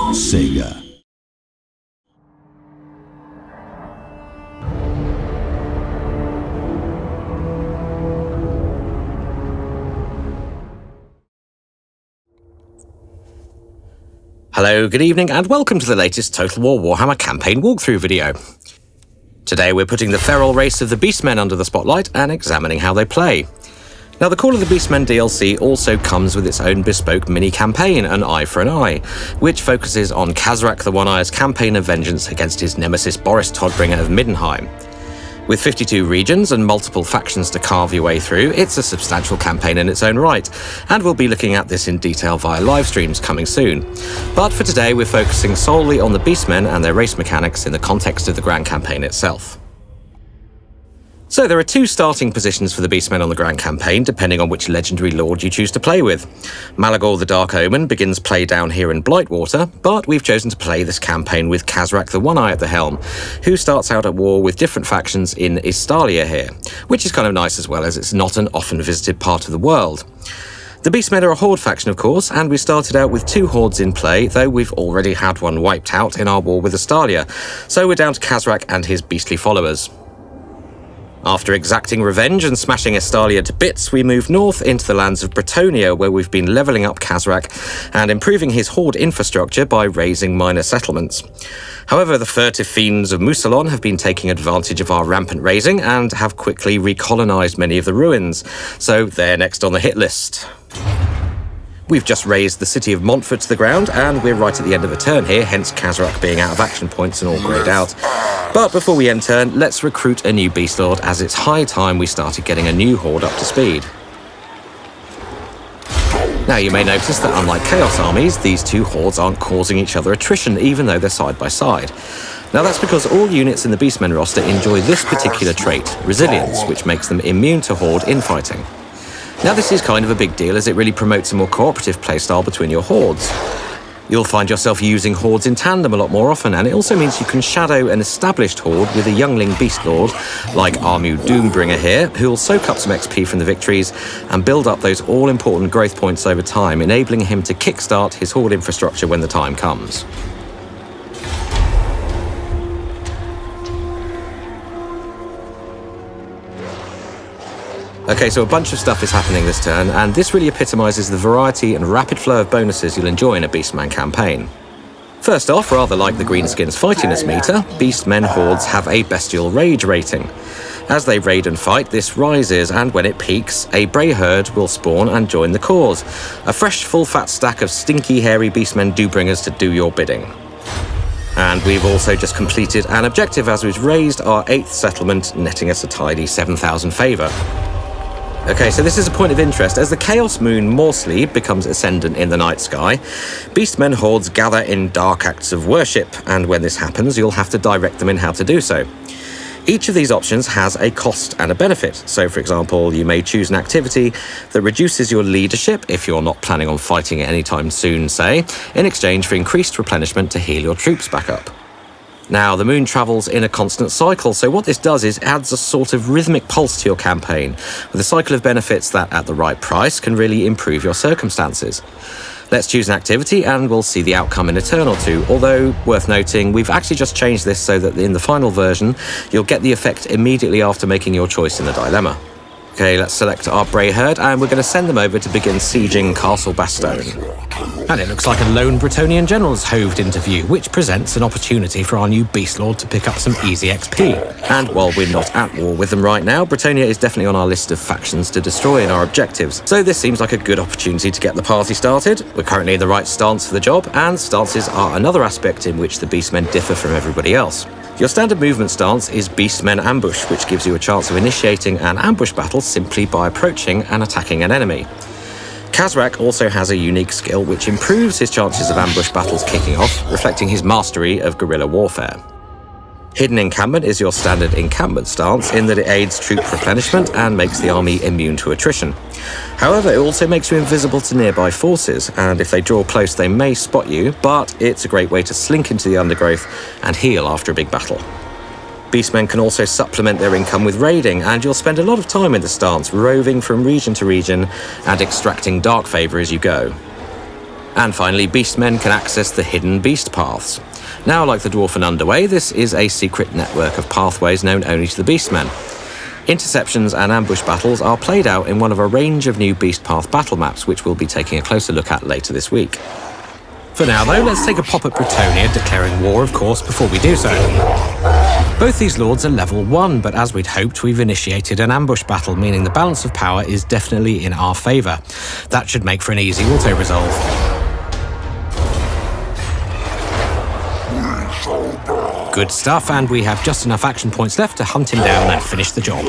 Sega. Hello, good evening, and welcome to the latest Total War Warhammer campaign walkthrough video. Today we're putting the feral race of the Beastmen under the spotlight and examining how they play. Now, the Call of the Beastmen DLC also comes with its own bespoke mini-campaign, An Eye for an Eye, which focuses on Kazrak the One-Eye's campaign of vengeance against his nemesis Boris Todbringer of Middenheim. With 52 regions and multiple factions to carve your way through, it's a substantial campaign in its own right, and we'll be looking at this in detail via live streams coming soon. But for today, we're focusing solely on the Beastmen and their race mechanics in the context of the Grand Campaign itself. So there are two starting positions for the Beastmen on the Grand Campaign, depending on which legendary lord you choose to play with. Malagor the Dark Omen begins play down here in Blightwater, but we've chosen to play this campaign with Kazrak the One-Eye at the helm, who starts out at war with different factions in Istalia here, which is kind of nice as well, as it's not an often visited part of the world. The Beastmen are a horde faction, of course, and we started out with two hordes in play, though we've already had one wiped out in our war with Istalia, so we're down to Kazrak and his beastly followers. After exacting revenge and smashing Istalia to bits, we move north into the lands of Bretonnia, where we've been levelling up Kazrak and improving his horde infrastructure by raising minor settlements. However, the furtive fiends of Musalon have been taking advantage of our rampant raising and have quickly recolonised many of the ruins, so they're next on the hit list. We've just raised the city of Montfort to the ground, and we're right at the end of a turn here, hence Kazrak being out of action points and all greyed out. But before we end turn, let's recruit a new Beast Lord, as it's high time we started getting a new horde up to speed. Now, you may notice that unlike Chaos armies, these two hordes aren't causing each other attrition, even though they're side by side. Now, that's because all units in the Beastmen roster enjoy this particular trait, Resilience, which makes them immune to horde infighting. Now, this is kind of a big deal, as it really promotes a more cooperative playstyle between your hordes. You'll find yourself using hordes in tandem a lot more often, and it also means you can shadow an established horde with a youngling beast lord, like Armu Doombringer here, who'll soak up some XP from the victories and build up those all-important growth points over time, enabling him to kickstart his horde infrastructure when the time comes. Okay, so a bunch of stuff is happening this turn, and this really epitomises the variety and rapid flow of bonuses you'll enjoy in a Beastman campaign. First off, rather like the Greenskins fightiness meter, Beastmen hordes have a bestial rage rating. As they raid and fight, this rises, and when it peaks, a Bray herd will spawn and join the cause. A fresh, full-fat stack of stinky, hairy Beastmen Doombringers to do your bidding. And we've also just completed an objective as we've raised our 8th settlement, netting us a tidy 7,000 favour. Okay, so this is a point of interest. As the Chaos Moon Morsleep becomes ascendant in the night sky, Beastmen hordes gather in dark acts of worship, and when this happens, you'll have to direct them in how to do so. Each of these options has a cost and a benefit. So, for example, you may choose an activity that reduces your leadership, if you're not planning on fighting anytime soon, say, in exchange for increased replenishment to heal your troops back up. Now, the moon travels in a constant cycle, so what this does is adds a sort of rhythmic pulse to your campaign, with a cycle of benefits that, at the right price, can really improve your circumstances. Let's choose an activity and we'll see the outcome in a turn or two, although, worth noting, we've actually just changed this so that in the final version, you'll get the effect immediately after making your choice in the dilemma. Okay, let's select our Bray herd, and we're going to send them over to begin sieging Castle Bastogne. And it looks like a lone Bretonnian general has hoved into view, which presents an opportunity for our new Beast Lord to pick up some easy XP. And while we're not at war with them right now, Bretonnia is definitely on our list of factions to destroy in our objectives, so this seems like a good opportunity to get the party started. We're currently in the right stance for the job, and stances are another aspect in which the Beastmen differ from everybody else. Your standard movement stance is Beastmen Ambush, which gives you a chance of initiating an ambush battle simply by approaching and attacking an enemy. Kazrak also has a unique skill which improves his chances of ambush battles kicking off, reflecting his mastery of guerrilla warfare. Hidden Encampment is your standard encampment stance in that it aids troop replenishment and makes the army immune to attrition. However, it also makes you invisible to nearby forces, and if they draw close they may spot you, but it's a great way to slink into the undergrowth and heal after a big battle. Beastmen can also supplement their income with raiding, and you'll spend a lot of time in the stance, roving from region to region and extracting dark favour as you go. And finally, beastmen can access the hidden beast paths. Now, like the Dwarfen Underway, this is a secret network of pathways known only to the beastmen. Interceptions and ambush battles are played out in one of a range of new beast path battle maps, which we'll be taking a closer look at later this week. For now, though, let's take a pop at Bretonnia, declaring war, of course, before we do so. Both these lords are level 1, but as we'd hoped, we've initiated an ambush battle, meaning the balance of power is definitely in our favour. That should make for an easy auto-resolve. Good stuff, and we have just enough action points left to hunt him down and finish the job.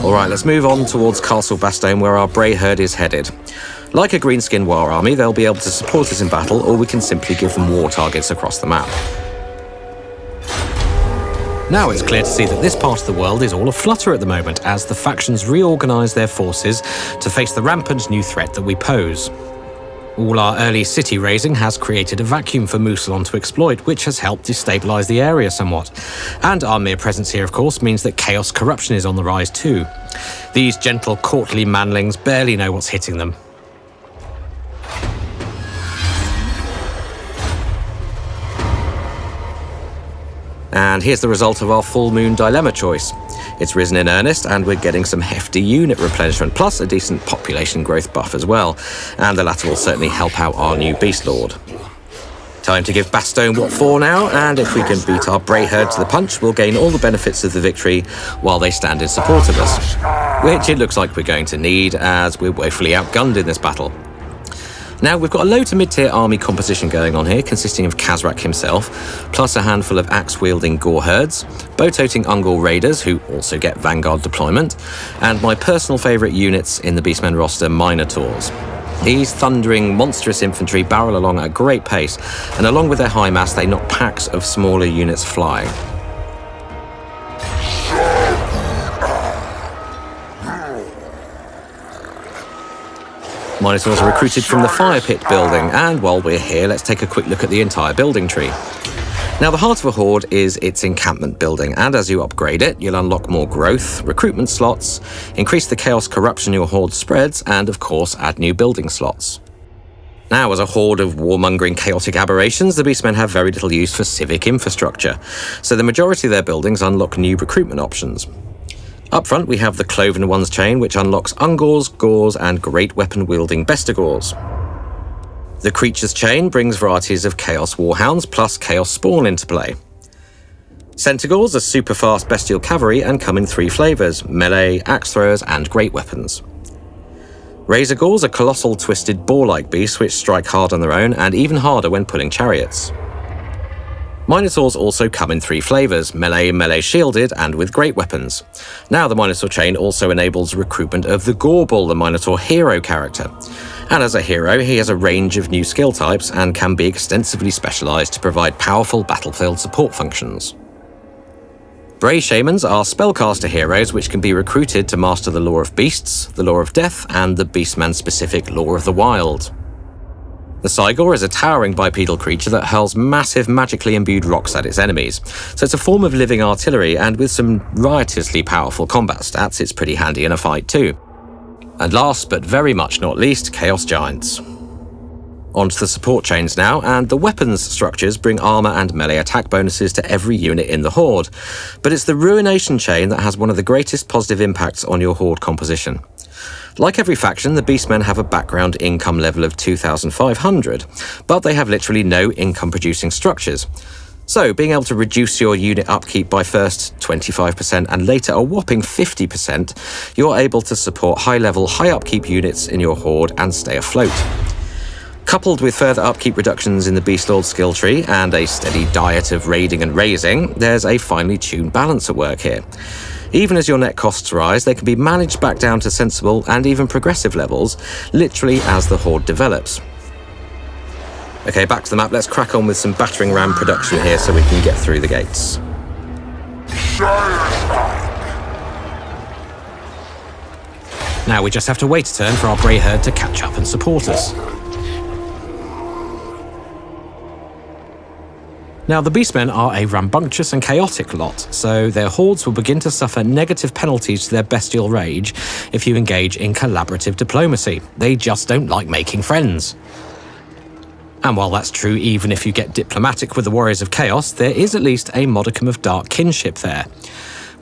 Alright, let's move on towards Castle Bastogne, where our Bray herd is headed. Like a greenskin war army, they'll be able to support us in battle, or we can simply give them war targets across the map. Now it's clear to see that this part of the world is all aflutter at the moment, as the factions reorganise their forces to face the rampant new threat that we pose. All our early city raising has created a vacuum for Mousillon to exploit, which has helped destabilise the area somewhat. And our mere presence here, of course, means that chaos corruption is on the rise too. These gentle, courtly manlings barely know what's hitting them. And here's the result of our full moon dilemma choice. It's risen in earnest, and we're getting some hefty unit replenishment, plus a decent population growth buff as well. And the latter will certainly help out our new Beast Lord. Time to give Bastogne what for now, and if we can beat our Bray herd to the punch, we'll gain all the benefits of the victory while they stand in support of us. Which it looks like we're going to need, as we're woefully outgunned in this battle. Now, we've got a low to mid-tier army composition going on here, consisting of Khazrak himself, plus a handful of axe-wielding Gore herds, bow-toting Ungol raiders, who also get Vanguard deployment, and my personal favourite units in the Beastmen roster, Minotaurs. These thundering, monstrous infantry barrel along at a great pace, and along with their high mass, they knock packs of smaller units flying. Minotaurs are recruited from the Fire Pit building, and while we're here, let's take a quick look at the entire building tree. Now, the heart of a horde is its encampment building, and as you upgrade it, you'll unlock more growth, recruitment slots, increase the chaos corruption your horde spreads, and of course, add new building slots. Now, as a horde of warmongering chaotic aberrations, the Beastmen have very little use for civic infrastructure, so the majority of their buildings unlock new recruitment options. Up front, we have the Cloven Ones chain, which unlocks Ungors, Gors, and great weapon-wielding Bestigors. The Creatures chain brings varieties of Chaos Warhounds plus Chaos Spawn into play. Centaurs are super-fast bestial cavalry and come in 3 flavours: melee, axe throwers, and great weapons. Razorgors are colossal twisted boar-like beasts which strike hard on their own and even harder when pulling chariots. Minotaurs also come in 3 flavours: melee, melee shielded, and with great weapons. Now the Minotaur chain also enables recruitment of the Gorball, the Minotaur hero character. And as a hero, he has a range of new skill types and can be extensively specialised to provide powerful battlefield support functions. Bray Shamans are spellcaster heroes which can be recruited to master the Law of Beasts, the Law of Death, and the Beastman-specific Law of the Wild. The Cygor is a towering bipedal creature that hurls massive magically imbued rocks at its enemies, so it's a form of living artillery, and with some riotously powerful combat stats, it's pretty handy in a fight too. And last but very much not least, Chaos Giants. Onto the support chains now, and the weapons structures bring armour and melee attack bonuses to every unit in the Horde, but it's the Ruination chain that has one of the greatest positive impacts on your Horde composition. Like every faction, the Beastmen have a background income level of 2,500, but they have literally no income-producing structures. So, being able to reduce your unit upkeep by first 25% and later a whopping 50%, you're able to support high-level, high-upkeep units in your Horde and stay afloat. Coupled with further upkeep reductions in the Beast Lord skill tree and a steady diet of raiding and raising, there's a finely tuned balance at work here. Even as your net costs rise, they can be managed back down to sensible and even progressive levels, literally as the Horde develops. Okay, back to the map, let's crack on with some battering ram production here so we can get through the gates. Now we just have to wait a turn for our Bray herd to catch up and support us. Now, the Beastmen are a rambunctious and chaotic lot, so their hordes will begin to suffer negative penalties to their bestial rage if you engage in collaborative diplomacy. They just don't like making friends. And while that's true even if you get diplomatic with the Warriors of Chaos, there is at least a modicum of dark kinship there.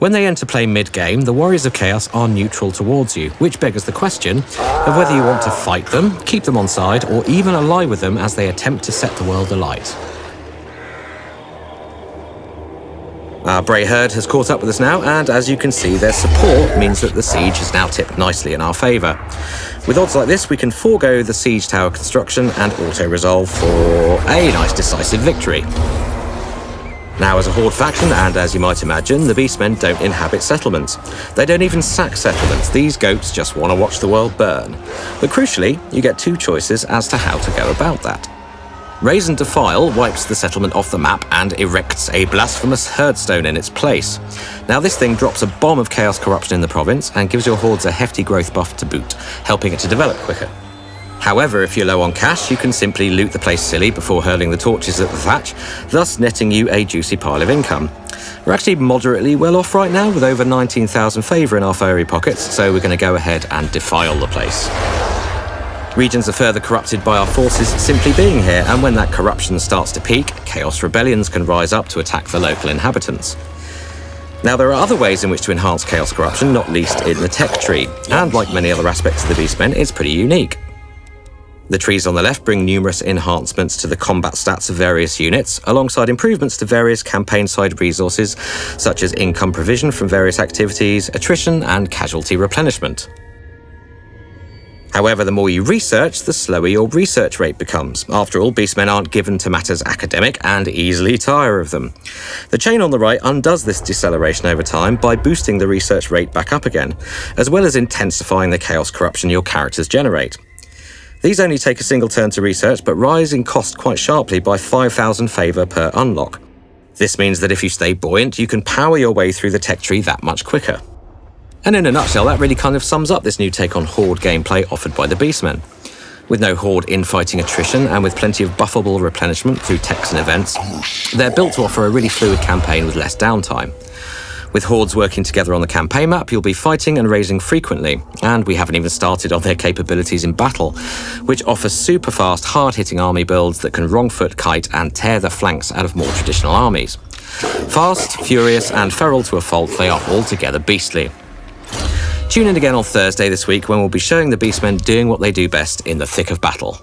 When they enter play mid-game, the Warriors of Chaos are neutral towards you, which beggars the question of whether you want to fight them, keep them on side, or even ally with them as they attempt to set the world alight. Our Bray herd has caught up with us now, and as you can see, their support means that the siege is now tipped nicely in our favour. With odds like this, we can forego the siege tower construction and auto-resolve for a nice decisive victory. Now, as a horde faction, and as you might imagine, the Beastmen don't inhabit settlements. They don't even sack settlements. These goats just want to watch the world burn. But crucially, you get two choices as to how to go about that. Raise and Defile wipes the settlement off the map and erects a blasphemous herdstone in its place. Now, this thing drops a bomb of chaos corruption in the province and gives your hordes a hefty growth buff to boot, helping it to develop quicker. However, if you're low on cash, you can simply loot the place silly before hurling the torches at the thatch, thus netting you a juicy pile of income. We're actually moderately well off right now, with over 19,000 favour in our furry pockets, so we're going to go ahead and defile the place. Regions are further corrupted by our forces simply being here, and when that corruption starts to peak, chaos rebellions can rise up to attack the local inhabitants. Now, there are other ways in which to enhance chaos corruption, not least in the tech tree, and like many other aspects of the Beastmen, it's pretty unique. The trees on the left bring numerous enhancements to the combat stats of various units, alongside improvements to various campaign-side resources, such as income provision from various activities, attrition, and casualty replenishment. However, the more you research, the slower your research rate becomes. After all, Beastmen aren't given to matters academic and easily tire of them. The chain on the right undoes this deceleration over time by boosting the research rate back up again, as well as intensifying the chaos corruption your characters generate. These only take a single turn to research, but rise in cost quite sharply by 5,000 favour per unlock. This means that if you stay buoyant, you can power your way through the tech tree that much quicker. And in a nutshell, that really kind of sums up this new take on Horde gameplay offered by the Beastmen. With no Horde infighting attrition and with plenty of buffable replenishment through techs and events, they're built to offer a really fluid campaign with less downtime. With Hordes working together on the campaign map, you'll be fighting and raising frequently, and we haven't even started on their capabilities in battle, which offers super fast, hard-hitting army builds that can wrong-foot kite and tear the flanks out of more traditional armies. Fast, furious, and feral to a fault, they are altogether beastly. Tune in again on Thursday this week when we'll be showing the Beastmen doing what they do best in the thick of battle.